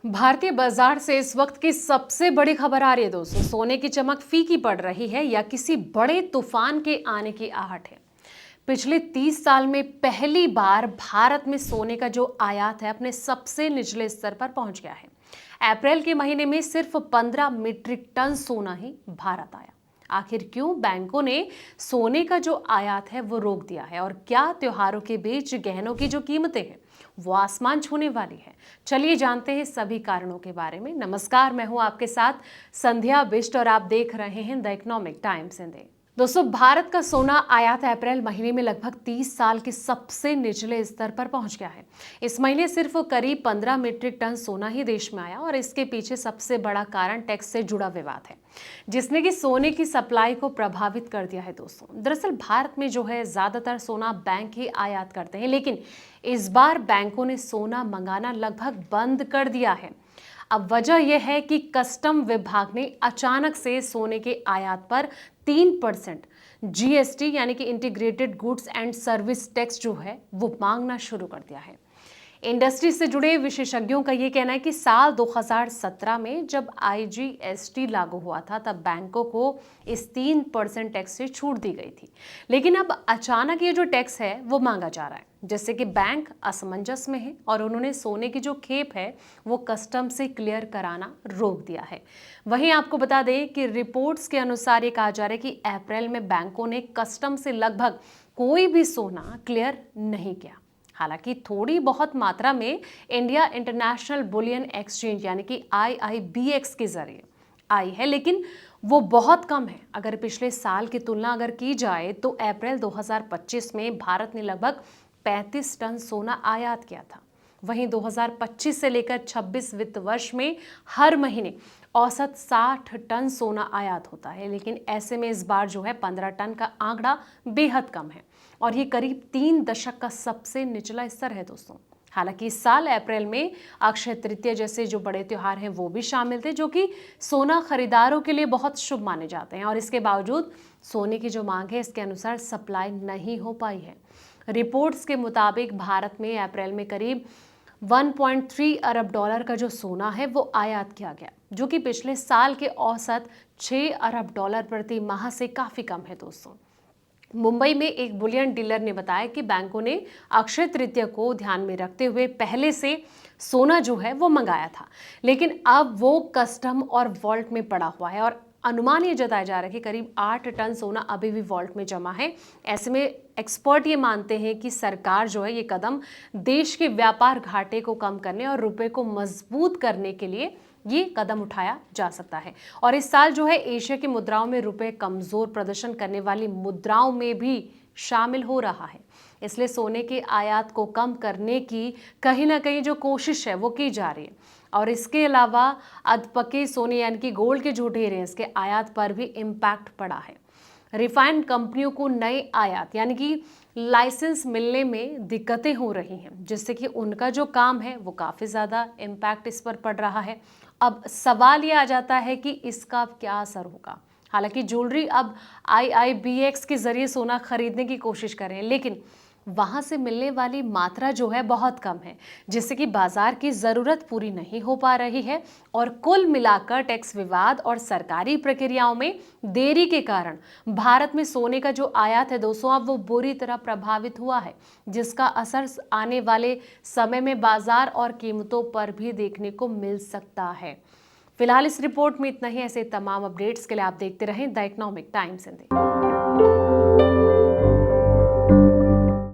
भारतीय बाजार से इस वक्त की सबसे बड़ी खबर आ रही है दोस्तों। सोने की चमक फीकी पड़ रही है या किसी बड़े तूफान के आने की आहट है। पिछले 30 साल में पहली बार भारत में सोने का जो आयात है अपने सबसे निचले स्तर पर पहुंच गया है। अप्रैल के महीने में सिर्फ 15 मीट्रिक टन सोना ही भारत आया। आखिर क्यों बैंकों ने सोने का जो आयात है वो रोक दिया है, और क्या त्योहारों के बीच गहनों की जो कीमतें हैं वो आसमान छूने वाली है? चलिए जानते हैं सभी कारणों के बारे में। नमस्कार, मैं हूं आपके साथ संध्या बिष्ट और आप देख रहे हैं द इकोनॉमिक टाइम्स इंडिया। दोस्तों, भारत का सोना आयात अप्रैल महीने में लगभग 30 साल के सबसे निचले स्तर पर पहुंच गया है। इस महीने सिर्फ करीब 15 मीट्रिक टन सोना ही देश में आया, और इसके पीछे सबसे बड़ा कारण टैक्स से जुड़ा विवाद है, जिसने कि सोने की सप्लाई को प्रभावित कर दिया है। दोस्तों, दरअसल भारत में जो है ज्यादातर सोना बैंक ही आयात करते हैं, लेकिन इस बार बैंकों ने सोना मंगाना लगभग बंद कर दिया है। अब वजह यह है कि कस्टम विभाग ने अचानक से सोने के आयात पर 3% जीएसटी यानी कि integrated goods and service tax जो है वो मांगना शुरू कर दिया है। इंडस्ट्री से जुड़े विशेषज्ञों का ये कहना है कि साल 2017 में जब आईजीएसटी लागू हुआ था तब बैंकों को इस 3% टैक्स से छूट दी गई थी, लेकिन अब अचानक ये जो टैक्स है वो मांगा जा रहा है, जिससे कि बैंक असमंजस में है और उन्होंने सोने की जो खेप है वो कस्टम से क्लियर कराना रोक दिया है। वहीं आपको बता दें कि रिपोर्ट्स के अनुसार ये कहा जा रहा है कि अप्रैल में बैंकों ने कस्टम से लगभग कोई भी सोना क्लियर नहीं किया। हालांकि थोड़ी बहुत मात्रा में इंडिया इंटरनेशनल बुलियन एक्सचेंज यानी कि आईआईबीएक्स के जरिए आई है, लेकिन वो बहुत कम है। अगर पिछले साल की तुलना अगर की जाए तो अप्रैल 2025 में भारत ने लगभग 35 टन सोना आयात किया था। वहीं 2025 से लेकर 26 वित्त वर्ष में हर महीने औसत 60 टन सोना आयात होता है, लेकिन ऐसे में इस बार जो है 15 टन का आंकड़ा बेहद कम है, और ये करीब 3 दशक का सबसे निचला स्तर है दोस्तों। हालांकि इस साल अप्रैल में अक्षय तृतीया जैसे जो बड़े त्योहार हैं वो भी शामिल थे, जो कि सोना खरीदारों के लिए बहुत शुभ माने जाते हैं, और इसके बावजूद सोने की जो मांग है इसके अनुसार सप्लाई नहीं हो पाई है। रिपोर्ट्स के मुताबिक भारत में अप्रैल में करीब 1.3 अरब डॉलर का जो सोना है वो आयात किया गया, जो कि पिछले साल के औसत 6 अरब डॉलर प्रति माह से काफी कम है दोस्तों। मुंबई में एक बुलियन डीलर ने बताया कि बैंकों ने अक्षय तृतीया को ध्यान में रखते हुए पहले से सोना जो है वो मंगाया था, लेकिन अब वो कस्टम और वॉल्ट में पड़ा हुआ है, और अनुमान ये जताया जा रहा है कि करीब 8 टन सोना अभी भी वॉल्ट में जमा है। ऐसे में एक्सपर्ट ये मानते हैं कि सरकार जो है ये कदम देश के व्यापार घाटे को कम करने और रुपए को मजबूत करने के लिए ये कदम उठाया जा सकता है। और इस साल जो है एशिया की मुद्राओं में रुपए कमजोर प्रदर्शन करने वाली मुद्राओं में भी शामिल हो रहा है, इसलिए सोने के आयात को कम करने की कहीं ना कहीं जो कोशिश है वो की जा रही है। और इसके अलावा अधपके सोने यानी कि गोल्ड के जो ढेर हैं इसके आयात पर भी इम्पैक्ट पड़ा है। रिफाइंड कंपनियों को नए आयात यानी कि लाइसेंस मिलने में दिक्कतें हो रही हैं, जिससे कि उनका जो काम है वो काफ़ी ज़्यादा इम्पैक्ट इस पर पड़ रहा है। अब सवाल ये आ जाता है कि इसका क्या असर होगा। हालांकि ज्वेलरी अब आईआईबीएक्स के जरिए सोना खरीदने की कोशिश कर रहे हैं, लेकिन वहां से मिलने वाली मात्रा जो है बहुत कम है, जिससे कि बाजार की जरूरत पूरी नहीं हो पा रही है। और कुल मिलाकर टैक्स विवाद और सरकारी प्रक्रियाओं में देरी के कारण भारत में सोने का जो आयात है दोस्तों अब वो बुरी तरह प्रभावित हुआ है, जिसका असर आने वाले समय में बाजार और कीमतों पर भी देखने को मिल सकता है। फिलहाल इस रिपोर्ट में इतना ही। ऐसे तमाम अपडेट्स के लिए आप देखते रहें द इकोनॉमिक टाइम्स इंडिया।